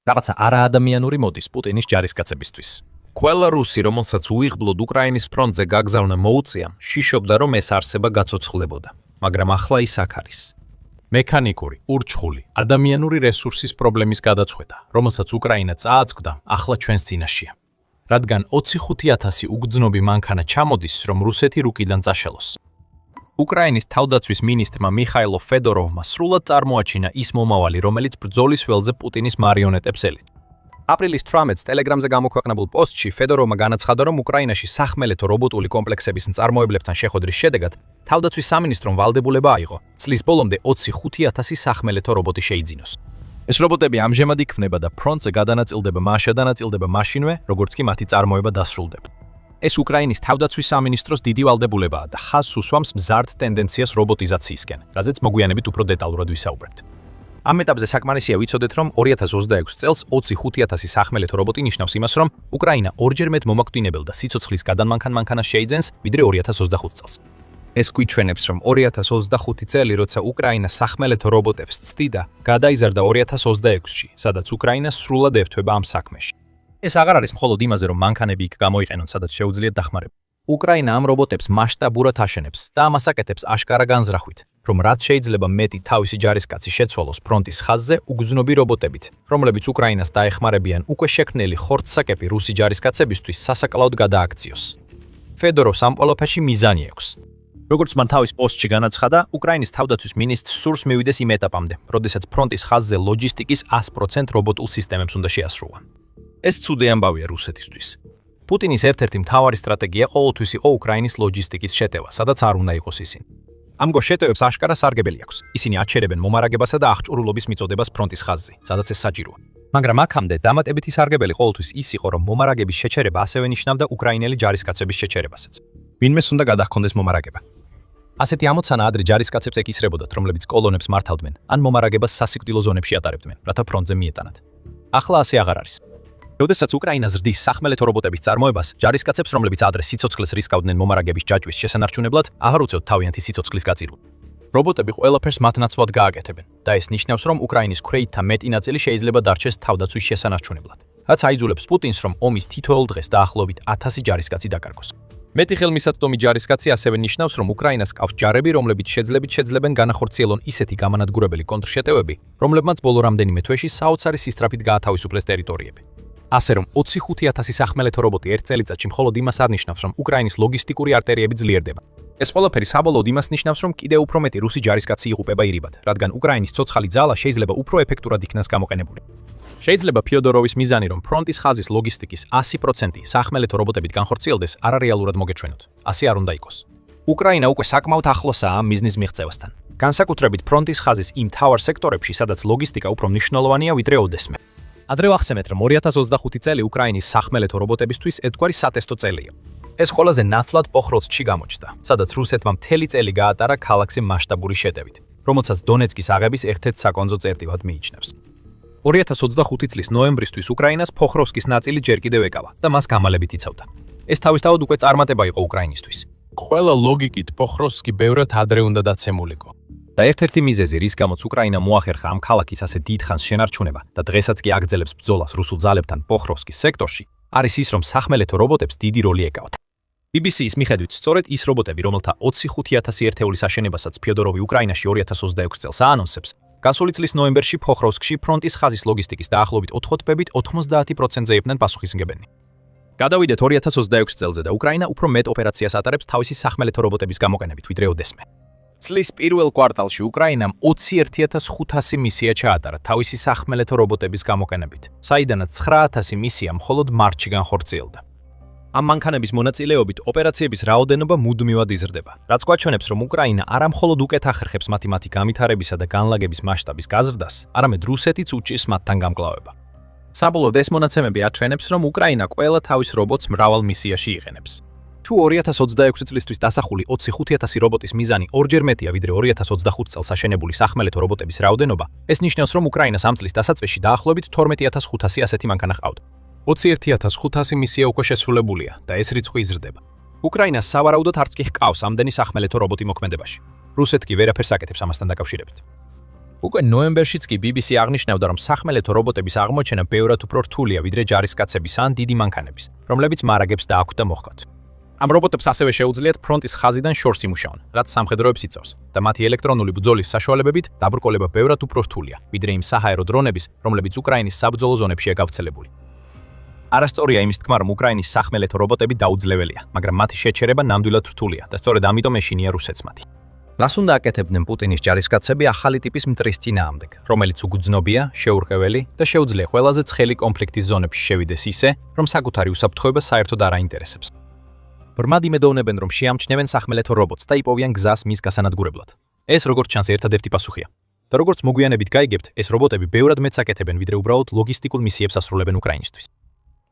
რაღაცა არაადამიანური მოდის პუტინის ჯარისკაცებისთვის. Ყველა რუსი, რომელსაც უიღბლოდ უკრაინის ფრონტზე გაგზავნა მოუწია, შიშობდა, რომ ეს არსება გაცოცხლებოდა. მაგრამ ახლა ის აქ არის. მექანიკური, ურჩხული, ადამიანური რესურსის პრობლემის გადაწყვეტა, რომელსაც უკრაინა წააწყდა, ახლა ჩვენს წინაშეა. რადგან 25,000 უგრძნობი მანქანა ჩამოდის, რომ რუსეთი რუკიდან წაშალოს. უკრაინის თავდაცვის მინისტრმა მიხაილო ფედოროვმა სრულად წარმოაჩინა ის მომავალი, რომელიც ბრძოლის ველზე პუტინის მარიონეტებს ელით. აპრილის 18-ს ტელეგრამზე გამოქვეყნებულ პოსტში ფედოროვმა განაცხადა, რომ უკრაინაში სახმელეთო რობოტული კომპლექსების მწარმოებლებთან შეხვედრის შედეგად თავდაცვის სამინისტრომ ვალდებულება აიღო წლის ბოლომდე 25,000 სახმელეთო რობოტი შეიძინოს. ეს რობოტები ამჟამად იქმნება და ფრონტზე გადანაწილდება მაშინვე, როგორც კი მათი წარმოება დასრულდება. ეს უკრაინის თავდაცვის სამინისტროს დიდი ვალდებულებაა და ხაზს უსვამს მზარდ ტენდენციას რობოტიზაციისკენ, რაზეც მოგვიანებით უფრო დეტალურად ვისაუბრებთ. ამ ეტაპზე საკმარისია ვიცოდეთ, რომ 2026 წელს 25,000 სახმელეთო რობოტი ნიშნავს იმას, რომ უკრაინა ორჯერ მეტ მომაკვდინებელ და სიცოცხლის გადამანქანას შეიძენს, ვიდრე 2025 წელს. ეს გვიჩვენებს, რომ 2025 წელი, როცა უკრაინა სახმელეთო რობოტებს ცდიდა, გადაიზარდა 2026-ში, სადაც უკრაინა სრულად ერთვება ამ საქმეში. ეს აღარ არის მხოლოდ იმაზე, რომ მანქანები იქ გამოიყენონ, სადაც შეუძლიათ დახმარება. უკრაინა ამ რობოტებს მასშტაბურად აშენებს და ამას აკეთებს აშკარა განზრახვით, რომ რაც შეიძლება მეტი თავისი ჯარისკაცი შეცვალოს ფრონტის ხაზზე უგზნობი რობოტებით, რომლებიც უკრაინას დაეხმარებიან უკვე შექმნილი ხორცსაკეპი რუსი ჯარისკაცებისთვის სასაკლაოდ გადააქციოს. ფედოროვს ამ ყველაფერში მიზანი აქვს. როგორც მან თავის პოსტში განაცხადა, უკრაინის თავდაცვის მინისტრს სურს მივიდეს იმ ეტაპამდე, როდესაც ფრონტის ხაზზე ლოჯისტიკის 100% რობოტულ სისტემებს უნდა შეასრულონ. ეს ცუდი ამბავია რუსეთისთვის. პუტინის ერთ-ერთი მთავარი სტრატეგია ყოველთვის იყო უკრაინის ლოჯისტიკის შეტევა, სადაც არ უნდა იყოს ისინი. ამგვარ შეტევებს აშკარა სარგებელი აქვს. ისინი აჩერებენ მომარაგებასა და აღჭურულობის მიწოდებას ფრონტის ხაზზე, სადაც ეს საჭიროა. მაგრამ აქამდე დამატებითი სარგებელი ყოველთვის ის იყო, რომ მომარაგების შეჩერება ასევე ნიშნავდა უკრაინელი ჯარისკაცების შეჩერებასაც. ვინმეს უნდა გადაჰქონდეს მომარაგება. ასეთი ამოცანა ადრე ჯარისკაცებს ეკისრებოდათ, რომლებიც კოლონებს მართავდნენ, ან მომარაგებას სასიკვდილო ზონებში ატარებდნენ, რათა ფრონტზე მიეტანათ. ახლა ასე აღარ არის. როდესაც უკრაინა ზრდის სახმელეთო რობოტების წარმოებას, ჯარისკაცებს, რომლებიც ადრე სიცოცხლეს რისკავდნენ მომარაგების ჯაჭვის შესანარჩუნებლად, აღარ უწევთ თავიანთი სიცოცხლის გაწირვა. რობოტები ყველაფერს მათნაცვლად გააკეთებენ და ეს ნიშნავს, რომ უკრაინის ქვეითთა მეტი ნაწილი შეიძლება დარჩეს თავდაცვის შესანარჩუნებლად. რაც აიძულებს პუტინს, რომ ომის თითოეულ დღეს დაახლოებით 1000 ჯარისკაცი დაკარგოს. მეტი ხელმისაწვდომი ჯარისკაცი ასევე ნიშნავს, რომ უკრაინას ყავს ჯარები, რომლებიც შეძლებენ განახორციელონ ისეთი გამანადგურებელი კონტრშეტევები, რომლებმაც ბოლო რამდენიმე თვეში საოცარი სისწრაფით გაათავისუფლეს ტერიტორიები. ასე რომ 25,000 სახმელეთო რობოტი ერთ წელიწადში მხოლოდ იმას არ ნიშნავს, რომ უკრაინის ლოგისტიკური არტერიები ძლიერდება. ეს ყველაფერი საბოლოოდ იმას ნიშნავს, რომ კიდევ უფრო მეტი რუსი ჯარისკაცი იღუპება ირიბად, რადგან უკრაინის ცოცხალი ძალა შეიძლება უფრო ეფექტურად იქნას გამოყენებული. შეიძლება ფიოდოროვის მიზანი, რომ ფრონტის ხაზის ლოგისტიკის 100% სახმელეთო რობოტებით განხორციელდეს, არარეალურად მოგეჩვენოთ. ასე არ უნდა იყოს. უკრაინა უკვე საკმაოდ ახლოსაა ამ მიზნის მიღწევასთან. განსაკუთრებით ფრონტის ხაზის იმ მთავარ სექტორებში, სადაც ლოგისტიკა უფრო მნიშვნელოვანია ვიდრე ოდესმე. ადრე ვახსენეთ, რომ 2025 წელი უკრაინის სახმელეთო რობოტებისთვის ერთგვარი სატესტო წელია. ეს ყველაზე ნათლად პოხროვსკში გამოჩნდა, სადაც რუსეთმა მთელი წელი გაატარა ქალაქზე მასშტაბური შეტევით, რომელსაც დონეცკის აღების ერთ-ერთ საკონძო წერტილად მიიჩნევს. 2025 წლის ნოემბრისთვის უკრაინას პოხროვსკის ნაწილი ჯერ კიდევ ეკავა და მას გამალებით იცავდა. ეს თავისთავად უკვე წარმატება იყო უკრაინისთვის. ყველა ლოგიკით პოხროვსკი ბევრად ადრე უნდა დაცემულიყო. და ერთ-ერთი მიზეზი, რის გამოც უკრაინა მოახერხა ამ ქალაქის ასე დიდ ხანს შენარჩუნება და დღესაც კი აგრძელებს ბრძოლას რუსულ ძალებთან პოხროვსკის სექტორში, არის ის, რომ სახმელეთო რობოტებს დიდი როლი ეკავათ. BBC-ის მიხედვით, სწორედ ის რობოტები, რომელთა 25,000 ერთეულის აშენებასაც ფიოდოროვი უკრაინაში 2026 წელს აანონსებს, გასული წლის ნოემბერში პოხროვსკში ფრონტის ხაზის ლოგისტიკის დაახლოებით 4/5 90%-ზე იყვნენ პასუხისმგებელნი. გადავიდეთ 2026 წელზე და უკრაინა უფრო მეტ ოპერაციას ატარებს თავისი სახმელეთო რობოტების გამოყენებით, ვიდრე ოდესმე. წლის პირველ კვარტალში უკრაინამ 21,500 მისია ჩაატარა თავისი სახმელეთო რობოტების გამოყენებით, საიდანაც 9,000 მისია მხოლოდ მარტში განხორციელდა. ამ მანქანების მონაწილეობით ოპერაციების რაოდენობა მუდმივად იზრდება, რაც გვაჩვენებს, რომ უკრაინა არა მხოლოდ უკეთ ახერხებს მათი განვითარებისა და განლაგების მასშტაბის გაზრდას, არამედ რუსეთიც უჭირს მათთან გამკლავება. საბოლოოდ ეს მონაცემები აჩვენებს, რომ უკრაინა ყველა თავის რობოტს მრავალ მისიაში იყენებს. თუ 2026 წლისთვის დასახული 25,000 რობოტის მიზანი ორჯერ მეტია ვიდრე 2025 წელს აშენებული სახმელეთო რობოტების რაოდენობა, ეს ნიშნავს, რომ უკრაინას ამ წლის დასაწყისში დაახლოებით 12,500 ასეთი მანქანა ჰყავდა. 21,500 მისია უკვე შესრულებულია და ეს რიცხვი იზრდება. უკრაინას სავარაუდოდ არც კი ჰყავს ამდენი სახმელეთო რობოტი მოქმედებაში. რუსეთი კი ვერაფერს აკეთებს ამასთან დაკავშირებით. უკვე ნოემბერშიც კი BBC აღნიშნავდა, რომ სახმელეთო რობოტების აღმოჩენა ბევრად უფრო რთულია, ვიდრე ჯარისკაცების ან დიდი მანქანების, რომლებიც მარაგებს დააქვთ და მოჰყავთ. ამ რობოტებს ასევე შეუძლიათ ფრონტის ხაზიდან შორს იმუშაონ, რაც სამხედროებს იწევს და მათი ელექტრონული ბრძოლის საშუალებებით დაბრკოლება ბევრად უფრო რთულია, ვიდრე იმ საჰაერო დრონების, რომლებიც უკრაინის საბრძოლო ზონებშია გავრცელებული. არასწორია იმის თქმა, რომ უკრაინის სახმელეთო რობოტები დაუძლებელია, მაგრამ მათი შეჩერება ნამდვილად რთულია და სწორედ ამიტომ ეშინია რუსეთს მათი. რას უნდა აკეთებდნენ პუტინის ჯარისკაცები ახალი ტიპის მტრის წინააღმდეგ, რომელიც უგრძნობია, შეურყეველი და შეუძლია ყველაზე ცხელი კონფლიქტის ზონებში შევიდეს ისე, რომ საკუთარი უსაფრთხოება საერთოდ არ აინტერესებს. ბრმად იმედოვნებენ, რომ შეამჩნევენ სახმელეთო რობოტს და იპოვიან გზას მის გასანადგურებლად. ეს როგორც ჩანს ერთადერთი პასუხია. და როგორც მოგვიანებით გაიგებთ, ეს რობოტები ბევრად მეტს აკეთებენ, ვიდრე უბრალოდ ლოგისტიკურ მისიებს ასრულებენ უკრაინისთვის.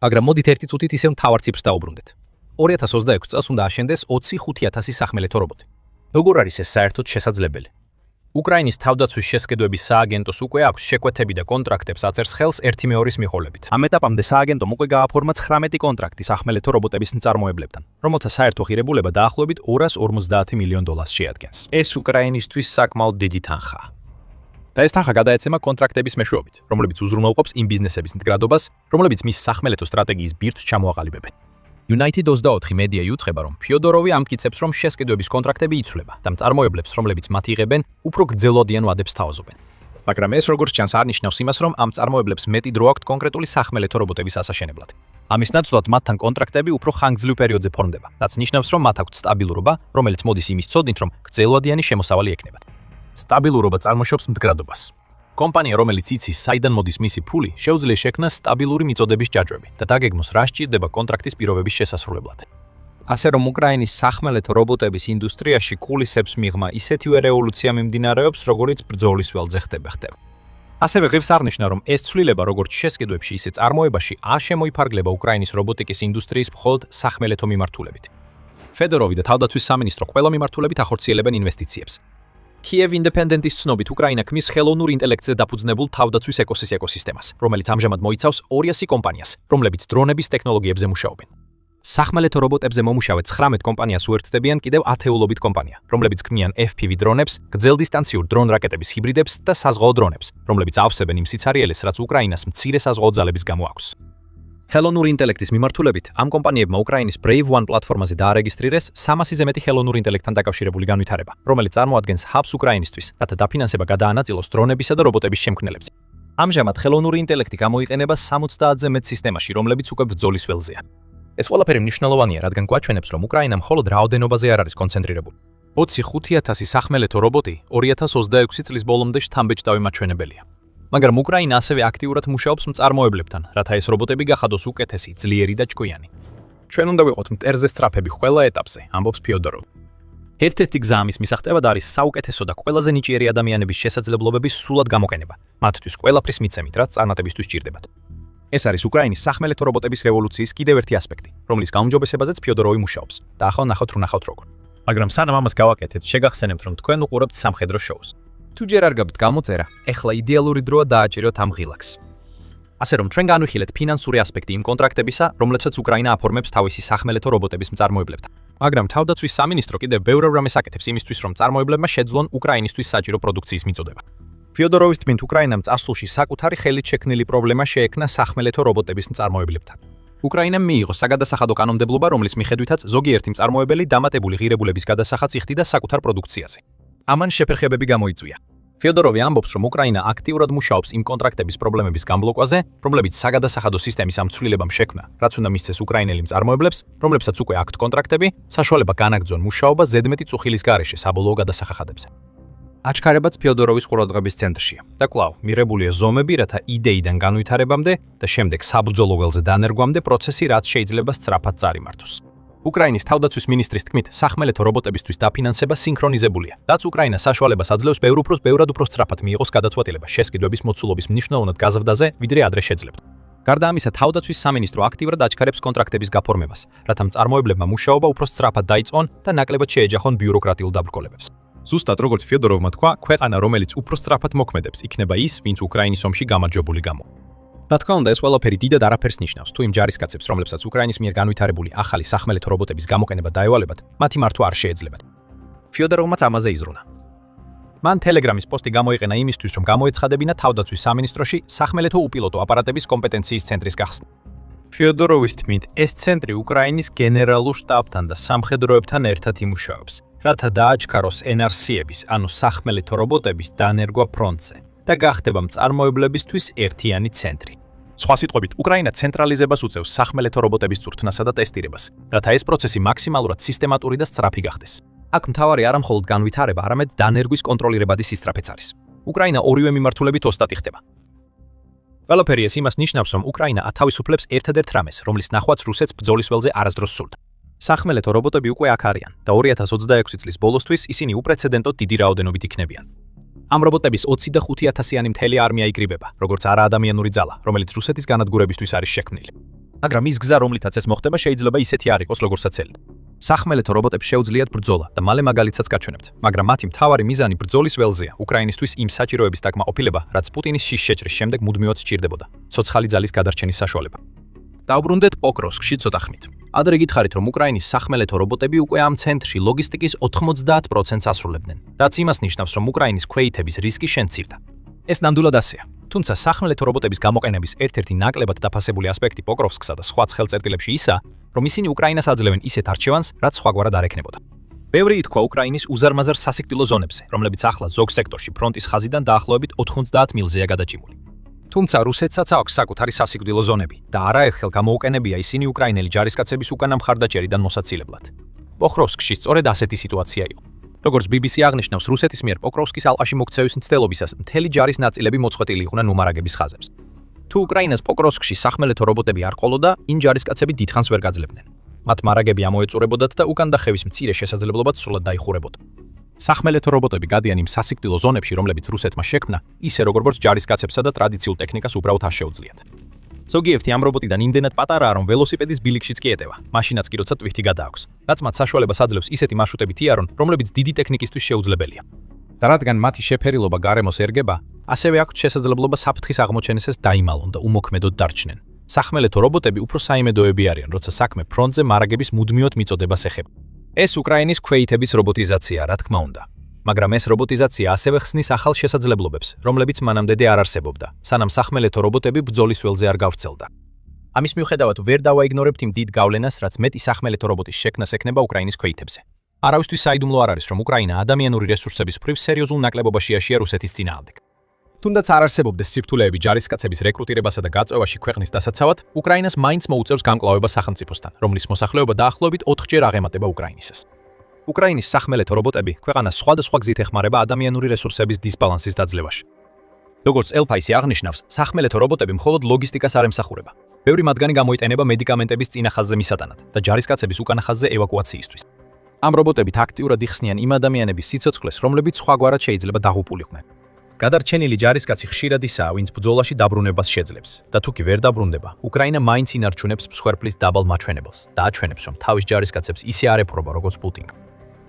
მაგრამ მოდით ერთი წუთით ისევ მთავარ ციფრს დაუბრუნდეთ. 2026 წელს უნდა აშენდეს 25,000 სახმელეთო რობოტი. როგორ არის ეს საერთოდ შესაძლებელი? უკრაინის თავდაცვის შესყიდვების სააგენტოს უკვე აქვს შეკვეთები და კონტრაქტებს აწერს ხელს 1/2-ის მიყოლებით. ამ ეტაპამდე სააგენტომ უკვე გააფორმა 19 კონტრაქტი სახმელეთო რობოტების მწარმოებლებთან, რომელთა საერთო ღირებულება დაახლოებით $250 მილიონ შეადგენს. ეს უკრაინისთვის საკმაოდ დიდი თანხაა. და ეს თანხა გადაეცემა კონტრაქტების მეშვეობით, რომლებიც უზრუნველყოფს იმ ბიზნესების მდგრადობას, რომლებიც მის სახმელეთო სტრატეგიის ბირთვს ჩამოაყალიბებენ. United 24 მედია იუწყება, რომ ფიოდოროვი ამტკიცებს, რომ შესყიდვების კონტრაქტები იცვლება და მწარმოებლებს, რომლებიც მათ იღებენ, უფრო გრძელვადიან ვადებს თავაზობენ. მაგრამ ეს როგორც ჩანს არ ნიშნავს იმას, რომ ამ მწარმოებლებს მეტი დრო აქვთ კონკრეტული სახმელეთო რობოტების ასაშენებლად. ამის ნაცვლად მათთან კონტრაქტები უფრო ხანგრძლივ პერიოდზე ფორმდება, რაც ნიშნავს, რომ მათ აქვთ სტაბილურობა, რომელიც მოდის იმის წოდით, რომ გრძელვადიანი შემოსავალი ექნებათ. სტაბილურობა წარმოშობს მდგრადობას. კომპანია, რომელიც იცის, საიდან მოდის მისი ფული, შეუძლია შექმნას სტაბილური მიწოდების ჯაჭვები და დაგეგმოს, რა სჭირდება კონტრაქტის პირობების შესასრულებლად. ასე რომ უკრაინის სახმელეთო რობოტების ინდუსტრიაში კულისებს მიღმა ისეთივე რევოლუცია მიმდინარეობს, როგორც ბრძოლის ველზე ხდება. ასევე ღირს არნიშნა, რომ ეს ცვლილება როგორც შესყიდვებში, ისე წარმოებაში არ შემოიფარგლება უკრაინის რობოტიკის ინდუსტრიის მხოლოდ სახმელეთო მიმართულებით. ფედოროვი და თავდაცვის სამინისტრო ყველა მიმართულებით ახორციელებენ ინვესტიციებს. Kiev Independent-ის ცნობით უკრაინა ქმნის ხელოვნურ ინტელექტზე დაფუძნებულ თავდაცვის ეკოსისტემას, რომელიც ამჟამად მოიცავს 200 კომპანიას, რომლებიც დრონების ტექნოლოგიებზე მუშაობენ. სახმელეთო რობოტებზე მომუშავე 19 კომპანიას უერთდებიან კიდევ ათეულობით კომპანია, რომლებიც ქმნიან FPV დრონებს, გრძელდისტანციურ დრონ რაკეტების ჰიბრიდებს და საზღვაო დრონებს, რომლებიც ავსებენ იმ სიცარიელეს, რაც უკრაინას მცირე საზღვაო ძალების გამო აქვს. ხელოვნური ინტელექტის მიმართულებით ამ კომპანიებმა უკრაინის Brave One პლატფორმაზე დაარეგისტრირეს 300-ზე მეტი ხელოვნური ინტელექტთან დაკავშირებული განვითარება, რომელიც წარმოადგენს ჰაბს უკრაინისთვის, რათა დაფინანსება გადაანაწილოს დრონებისა და რობოტების შემქმნელებზე. ამჟამად ხელოვნური ინტელექტი გამოიყენება 70-ზე მეტ სისტემაში, რომლებიც უკვე ბრძოლის ველზეა. ეს ყველაფერი მნიშვნელოვანია, რადგან გვაჩვენებს, რომ უკრაინა მხოლოდ რაოდენობაზე არ არის კონცენტრირებული. 25,000 სახმელეთო რობოტი 2026 წლის ბოლომდე შთამბეჭდავი მაჩვენებელია. მაგრამ უკრაინა ასევე აქტიურად მუშაობს მწარმოებლებთან, რათა ეს რობოტები გახადოს უკეთესი, ძლიერი და ჭკვიანი. ჩვენ უნდა ვიყოთ მტერზე სწრაფები ყველა ეტაპზე, ამბობს ფიოდოროვი. ერთ-ერთი გზა ამის მისაღწევად არის საუკეთესო და ყველაზე ნიჭიერი ადამიანების შესაძლებლობების სრულად გამოყენება, მათთვის ყველაფრის მიცემით, რაც წარმატებისთვის სჭირდებათ. ეს არის უკრაინის სახმელეთო რობოტების რევოლუციის კიდევ ერთი ასპექტი, რომლის გაუმჯობესებაზეც ფიოდოროვი მუშაობს და ახლა ნახოთ როგორ. მაგრამ სანამ ამას გავაკეთეთ, შეგახსენებთ, რომ თქვენ უყურებთ სამხედრო შოუს. თუ ჯერ არ გაქვთ გამოწერა, ეხლა იდეალური დროა დააჭიროთ ამ ღილაკს. ასე რომ ჩვენ განვიხილეთ ფინანსური ასპექტი იმ კონტრაქტებისა, რომლებსაც უკრაინა აფორმებს თავისი სახმელეთო რობოტების მწარმოებლებთან. მაგრამ თავდაცვის სამინისტრო კიდევ ბევრ რამეს აკეთებს იმისთვის, რომ მწარმოებლებმა შეძლონ უკრაინისთვის საჭირო პროდუქციის მიწოდება. ფიოდოროვის თქმით, უკრაინამ წასულში საკუთარი ხელით შექმნილი პრობლემა შეექმნა სახმელეთო რობოტების მწარმოებლებთან. უკრაინამ მიიღო საგადასახადო კანონმდებლობა, რომლის მიხედვითაც ზოგიერთი მწარმოებელი დამატებული ღირებულების გადასახადს იხდიდა საკუთარ პროდუქციაზე. ამან შეფერხებები გამოიწვია. ფიოდოროვი ამბობს, რომ უკრაინა აქტიურად მუშაობს იმ კონტრაქტების პრობლემების გამბლოკვაზე, რომლებიც საგადასახადო სისტემის ამ ცვლილებამ შექმნა, რაც უნდა მისცეს უკრაინელი მწარმოებლებს, რომლებსაც უკვე აქვთ კონტრაქტები, საშუალება განაგრძონ მუშაობა ზედმეტი წუხილის გარეშე საბოლოო გადასახადებზე. აჩქარებაც ფიოდოროვის ყურადღების ცენტრშია. და კვლავ, მიღებულია ზომები, რათა იდეიდან განვითარებამდე და შემდეგ საბრძოლო ველზე დანერგვამდე პროცესი რაც შეიძლება სწრაფად წარიმართოს. უკრაინის თავდაცვის მინისტრის თქმით, სახმელეთო რობოტებისთვის დაფინანსება სინქრონიზებულია, რაც უკრაინას საშუალებას აძლევს ბევრად უფრო სწრაფად მიიღოს გადაწყვეტილება შესყიდვების მოცულობის მნიშვნელოვნად გაზრდაზე, ვიდრე ადრე შეძლებდა. გარდა ამისა, თავდაცვის სამინისტრო აქტიურად აჩქარებს კონტრაქტების გაფორმებას, რათა მწარმოებლებმა მუშაობა უფრო სწრაფად დაიწყონ და ნაკლებად შეეჯახონ ბიუროკრატიულ დაბრკოლებებს. ზუსტად როგორც ფიოდოროვმა თქვა, ქვეყანა, რომელიც უფრო სწრაფად მოქმედებს, იქნება ის, ვინც უკრაინის ომში გამარჯვებული გამო. რა თქმა უნდა, ეს ყველაფერი დიდად არაფერს ნიშნავს, თუ იმ ჯარისკაცებს, რომლებსაც უკრაინის მიერ განვითარებული ახალი სახმელეთო რობოტების გამოყენება დაევალებათ, მათი მართვა არ შეეძლებათ. ფიოდოროვმაც ამაზე იზრუნა. მან Telegram-ის პოსტი გამოიყენა იმისთვის, რომ გამოეცხადებინა თავდაცვის სამინისტროში სახმელეთო უპილოტო აპარატების კომპეტენციის ცენტრის გახსნა. ფიოდოროვის თქმით, ეს ცენტრი უკრაინის გენერალურ შტაბთან და სამხედროებთან ერთად იმუშავებს, რათა დააჩქაროს NRC-ების, ანუ სახმელეთო რობოტების დანერგვა ფრონტზე და გახდება მწარმოებლებისთვის ერთიანი ცენტრი. სხვა სიტყვებით, უკრაინა ცენტრალიზებას უწევს სახმელეთო რობოტების წვრთნასა და ტესტირებას, რათა ეს პროცესი მაქსიმალურად სისტემატური და სწრაფი გახდეს. აქ მთავარი არა მხოლოდ განვითარება, არამედ დანერგვის კონტროლირებადი სისწრაფეც არის. უკრაინა ორივე მიმართულებით ოსტატი ხდება. ყველაფერი ეს იმას ნიშნავს, რომ უკრაინა ათავისუფლებს ერთადერთ რამეს, რომლის ნახვაც რუსეთს ბრძოლის ველზე არასდროს სურდა. სახმელეთო რობოტები უკვე აქ არიან და 2026 წლის ბოლოსთვის ისინი უპრეცედენტოდ დიდი რაოდენობით იქნებიან. ამ რობოტების 25,000-იანი მთელი არმია იკრიბება, როგორც არაადამიანური ძალა, რომელიც რუსეთის განადგურებისთვის არის შექმნილი. მაგრამ ის გზა, რომლითაც ეს მოხდება, შეიძლება ისეთი არ იყოს, როგორცაც ელდა. სახმელეთო რობოტებს შეუძლიათ ბრძოლა და მალე მაგალითსაც გაჩვენებთ, მაგრამ მათი მთავარი მიზანი ბრძოლის ველზეა უკრაინისთვის იმ საჭიროების დაკმაყოფილება, რაც პუტინის შიშ-შეჭრის შემდეგ მუდმივად სჭირდებოდა, ცოცხალი ძალის გადარჩენის საშუალება. დავბრუნდეთ პოკროვსკში ცოტა ხნით. ადრე გითხარით, რომ უკრაინის სახმელეთო რობოტები უკვე ამ ცენტრში ლოგისტიკის 90%-ს ასრულებდნენ, რაც იმას ნიშნავს, რომ უკრაინის ქვეითების რისკი შემცირდა. ეს ნამდვილად ასეა. თუმცა სახმელეთო რობოტების გამოყენების ერთ-ერთი ნაკლებად დაფასებული ასპექტი პოკროვსკსა და სხვა ხელწერტილებში ისაა, რომ ისინი უკრაინას აძლევენ ისეთ არჩევანს, რაც სხვაგვარად არ ექნებოდა. ბევრი ითქვა უკრაინის უზარმაზარ სასიკვდილო ზონებზე, რომლებიც ახლა ზოგ სექტორში ფრონტის ხაზიდან დაახლოებით 90 მილზეა გადაჭიმული. თუმცა რუსეთსაც აქვს საკუთარი სასიკვდილო ზონები და არაერთხელ გამოუყენებია ისინი უკრაინელი ჯარისკაცების უკანა მხარდაჭერიდან მოსაცილებლად. პოკროვსკში სწორედ ასეთი სიტუაცია იყო. როგორც BBC აღნიშნავს, რუსეთის მიერ პოკროვსკის ალყაში მოქცევის მცდელობისას მთელი ჯარის ნაწილები მოწყვეტილი იყვნენ უმარაგების ხაზებს. თუ უკრაინას პოკროვსკში სახმელეთო რობოტები არ ყოლოდა, იმ ჯარისკაცები დიდხანს ვერ გაძლებდნენ. მათ მარაგები ამოეწურებოდათ და უკან დახევის მცირე შესაძლებლობაც სრულად დაიხურებოდა. სახმელეთო რობოტები გადიან იმ სასიკვდილო ზონებში, რომლებიც რუსეთმა შექმნა, ისე როგორც ჯარისკაცებსა და ტრადიციულ ტექნიკას უბრალოდ არ შეუძლიათ. ზოგიერთი ამ რობოტიდან იმდენად პატარაა, რომ ველოსიპედის ბილიქშიც კი ეტევა, მაშინაც კი როცა ტვირთი გადააქვს. რაც მათ საშუალებას აძლევს ისეთი მარშრუტებით იარონ, რომლებიც დიდი ტექნიკისთვის შეუძლებელია. და რადგან მათი შეფერილობა გარემოს ერგება, ასევე აქვთ შესაძლებლობა საფრთხის აღმოჩენისას დაიმალონ და უმოქმედოდ დარჩნენ. სახმელეთო რობოტები უფრო საიმედოები არიან, როცა საქმე ფრონტზე მარაგების მუდმივად მიწოდებას ეხება. ეს უკრაინის ქვეითების რობოტიზაცია, რა თქმა უნდა. მაგრამ ეს რობოტიზაცია ასევე ხსნის ახალ შესაძლებლობებს, რომლებიც მანამდე არ არსებობდა, სანამ სახმელეთო რობოტები ბრძოლის ველზე არ გავრცელდა. ამის მიუხედავად ვერ დავაიგნორებთ იმ დიდ გავლენას, რაც მეტი სახმელეთო რობოტის შექმნას ექნება უკრაინის ქვეითებზე. არავისთვის საიდუმლო არ არის, რომ უკრაინა ადამიანური რესურსების მხრივ სერიოზულ ნაკლებობაში აშია რუსეთის წინააღმდეგ. თუნდაც არ არსებობდეს სირთულეები ჯარისკაცების რეკრუტირებასა და გაწევაში ქვეყნის დასაცავად, უკრაინას მაინც მოუწევს გამკლავება სახელმწიფოსთან, რომლის მოსახლეობა დაახლოებით 4-ჯერ აღემატება უკრაინისას. უკრაინის სახმელეთო რობოტები ქვეყანას სხვადასხვა გზით ეხმარება ადამიანური რესურსების დისბალანსის დაძლევაში. როგორც ელფაისი აღნიშნავს, სახმელეთო რობოტები მხოლოდ ლოგისტიკას არ ემსახურება. ბევრი მათგანი გამოიყენება მედიკამენტების წინა ხაზზე მისატანად და ჯარისკაცების უკანა ხაზზე ევაკუაციისთვის. ამ რობოტებით აქტიურად იხსნიან იმ ადამიანების სიცოცხლეს, რომლებიც სხვაგვარად შეიძლება დაღუპულიყვნენ. გადარჩენილი ჯარისკაცი ხშირად ისაა, ვინც ბრძოლაში დაბრუნებას შეძლებს და თუ კი ვერ დაბრუნდება, უკრაინა მაინც ინარჩუნებს მსხვერპლის დაბალ მაჩვენებელს და აჩვენებს, რომ თავის ჯარისკაცებს ისე არ ეპყრობა, როგორც პუტინი.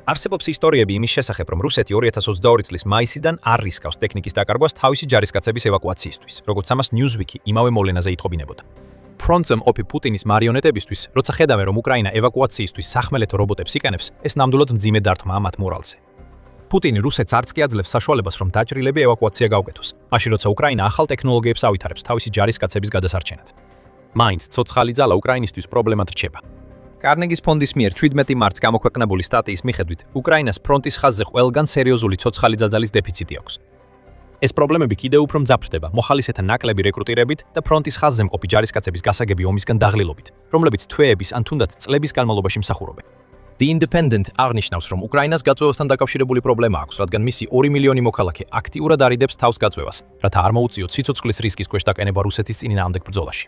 არსებობს ისტორიები იმის შესახებ, რომ რუსეთი 2022 წლის მაისიდან არ რისკავს ტექნიკის დაკარგვას თავისი ჯარისკაცების ევაკუაციისთვის, როგორც ამას Newsweek-ი იმავე მოვლენაზე ითხოვინებოდა. ფრონტზე მყოფი პუტინის მარიონეტებისთვის, როცა ხედავენ, რომ უკრაინა ევაკუაციისთვის სახმელეთო რობოტებს იყენებს, ეს ნამდვილად მძიმე დარტყმაა მათ მორალზე. პუტინი რუსეთს არც კი აძლევს საშუალებას, რომ დაჭრილები ევაკუაცია გავკეთოს, მაშინ როცა უკრაინა ახალ ტექნოლოგიებს ავითარებს თავისი ჯარისკაცების გადასარჩენად. მაინც ცოცხალი ძალა უკრაინისთვის პრობლემად რჩება. კარნეგის ფონდის მიერ 17 მარტს გამოქვეყნებული სტატიის მიხედვით, უკრაინას ფრონტის ხაზზე ყველგან სერიოზული ცოცხალი ძალის დეფიციტი აქვს. ეს პრობლემები კიდევ უფრო მძაფრდება მოხალისეთა ნაკლები რეკრუტირებით და ფრონტის ხაზზე მყოფი ჯარისკაცების გასაგები ომისგან დაღლილობით, რომლებიც თვეების ან თუნდაც წლების განმავლობაში მსახურობენ. The Independent აღნიშნავს, რომ უკრაინას გაწევასთან დაკავშირებული პრობლემა აქვს, რადგან მისი 2 მილიონი მოქალაქე აქტიურად არიდებს თავს გაწევას, რათა არ მოუწიოთ სიცოცხლის რისკის ქვეშ დაკენება რუსეთის წინააღმდეგ ბრძოლაში.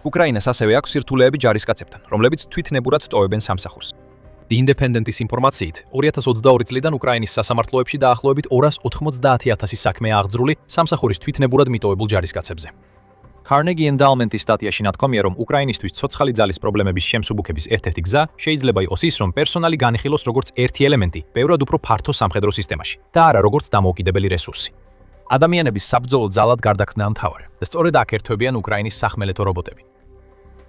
უკრაინას ასევე აქვს სირთულეები ჯარისკაცებთან, რომლებიც თვითნებურად ტოვებენ სამსახურს. The Independent-ის ინფორმაციით, 2022 წლიდან უკრაინის სასამართლოებში დაახლოებით 290,000 საქმეა აღძრული სამსახურის თვითნებურად მიტოვებულ ჯარისკაცებზე. Carnegie Endowment-ის სტატიაში ნათქვამია, რომ უკრაინისთვის ცოცხალი ძალის პრობლემების შემსუბუქების ერთ-ერთი გზა შეიძლება იყოს ის, რომ პერსონალი განიხილოს როგორც ერთი ელემენტი ბევრად უფრო ფართო სამხედრო სისტემაში და არა როგორც დამოუკიდებელი რესურსი. ადამიანების საბრძოლო ძალად გარდაქმნა მთავარი და სწორედ აქ ერთვებიან უკრაინის სახმელეთო რობოტები.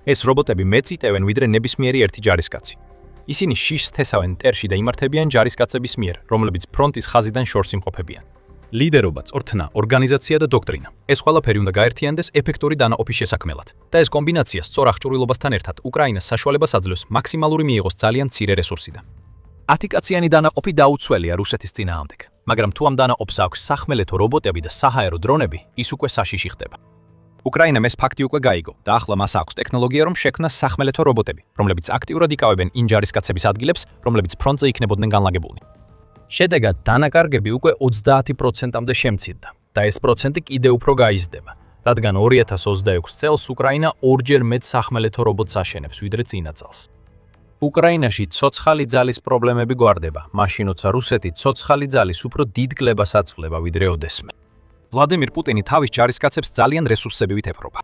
ეს რობოტები მეც იტევენ ვიდრე ნებისმიერი ერთი ჯარისკაცი. ისინი შიშს თესავენ მტერში და იმართებიან ჯარისკაცების მიერ, რომლებიც ფრონტის ხაზიდან შორს იმყოფებიან. ლიდერობა, წორთნა, ორგანიზაცია და დოქტრინა. ეს ყველაფერი უნდა გაერთიანდეს ეფექტური დანაყოფის შესაქმნელად. და ეს კომბინაცია სწორ აღჭურვილობასთან ერთად უკრაინას საშუალებას აძლევს მაქსიმალური მიიღოს ძალიან მცირე რესურსიდან. 10 კაციანი დანაყოფი დაუცველია რუსეთის წინააღმდეგ, მაგრამ თუ ამ დანაყოფს აქვს სახმელეთო რობოტები და საჰაერო დრონები, ის უკვე საშიში ხდება. უკრაინამ ეს ფაქტი უკვე გაიგო და ახლა მას აქვს ტექნოლოგია, რომ შექმნას სახმელეთო რობოტები, რომლებიც აქტიურად იკავებენ იმ ჯარისკაცების ადგილებს, რომლებიც ფრონტზე იქნებოდნენ განლაგებულნი. შედეგად დანაკარგები უკვე 30%-მდე შემცირდა და ეს პროცენტი კიდევ უფრო გაიზრდება, რადგან 2026 წელს უკრაინა ორჯერ მეტ სახმელეთო რობოტს აშენებს, ვიდრე წინა წელს. უკრაინაში ცოცხალი ძალის პრობლემები გვარდება, მაშინ როცა რუსეთი ცოცხალი ძალის უფრო დიდ კლებას აწვდება, ვიდრე ოდესმე. ვლადიმირ პუტინი თავის ჯარისკაცებს ძალიან რესურსებივით ეფრობა.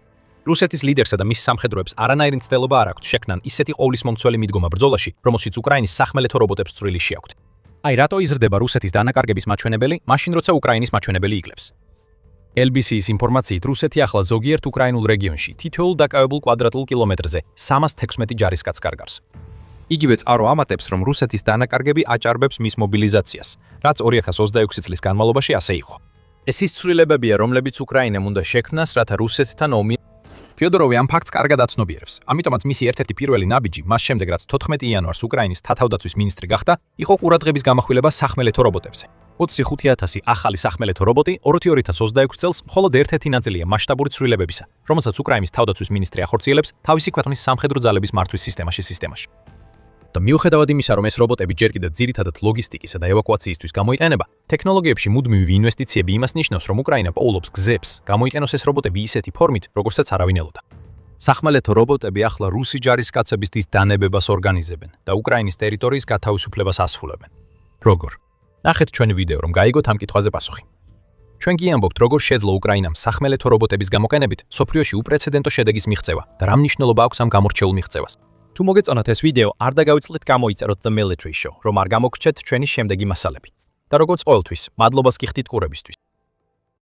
რუსეთის ლიდერსა და მის სამხედროებს არანაირი მცდელობა არ აქვთ შექმნან ისეთი ყოვლისმომცველი მიდგომა ბრძოლაში, რომელშიც უკრაინის სახმელეთო რობოტებს წვრილი შეაქვთ. აი რატო იზრდება რუსეთის დანაკარგების მაჩვენებელი, მაშინ როცა უკრაინის მაჩვენებელი იკლებს. LBC-ის ინფორმაციით რუსეთი ახლა ზოგიერთ უკრაინულ რეგიონში თითოეულ დაკავებულ კვადრატულ კილომეტრზე 316 ჯარისკაცს კარგავს. იგივე წყარო ამატებს, რომ რუსეთის დანაკარგები აჭარბებს მის მობილიზაციას, რაც 2026 წლის განმავლობაში ასე იყო. ეს ის ცვლილებებია, რომლებიც უკრაინამ უნდა შექმნას, რათა რუსეთთან ომი. ფიოდოროვი ამ ფაქტს კარგად აცნობიერებს, ამიტომაც მისი ერთ-ერთი პირველი ნაბიჯი, მას შემდეგ რაც 14 იანვარს უკრაინის თავდაცვის მინისტრი გახდა, იყო ყურადღების გამახვილება სახმელეთო რობოტებზე. 25,000 ახალი სახმელეთო რობოტი 2026 წელს მხოლოდ ერთ-ერთი ნაწილია მასშტაბური ცვლილებებისა, რომელსაც უკრაინის თავდაცვის მინისტრი ახორციელებს თავისი ქვეყნის სამხედრო ძალების მართვის სისტემაში. და მიუხედავად იმისა, რომ ეს რობოტები ჯერ კიდევ ძირითადად ლოგისტიკისა და ევაკუაციისთვის გამოიყენება, ტექნოლოგიებში მუდმივი ინვესტიციები იმას ნიშნავს, რომ უკრაინა პოულობს გზებს, გამოიყენოს ეს რობოტები ისეთი ფორმით, როგორცაც არავინ ელოდა. სახმელეთო რობოტები ახლა რუსი ჯარისკაცებისთვის დანებებას ორგანიზებენ და უკრაინის ტერიტორიის გათავისუფლებას ასრულებენ. როგორ? ნახეთ ჩვენი ვიდეო, რომ გაიგოთ ამ კითხვაზე პასუხი. ჩვენ გიამბობთ, როგორ შეძლო უკრაინამ სახმელეთო რობოტების გამოყენებით სოფლიოში უპრეცედენტო შედეგის მიღწევა და რა მნიშვნელობა აქვს ამ გამორჩეულ მიღწევას. თუ მოგეწონათ ეს ვიდეო, არ დაგავიწყდეთ გამოიწეროთ The Military Show, რომ არ გამოგრჩეთ ჩვენი შემდეგი მასალები. და როგორც ყოველთვის, მადლობას გიხდით ყურებისთვის.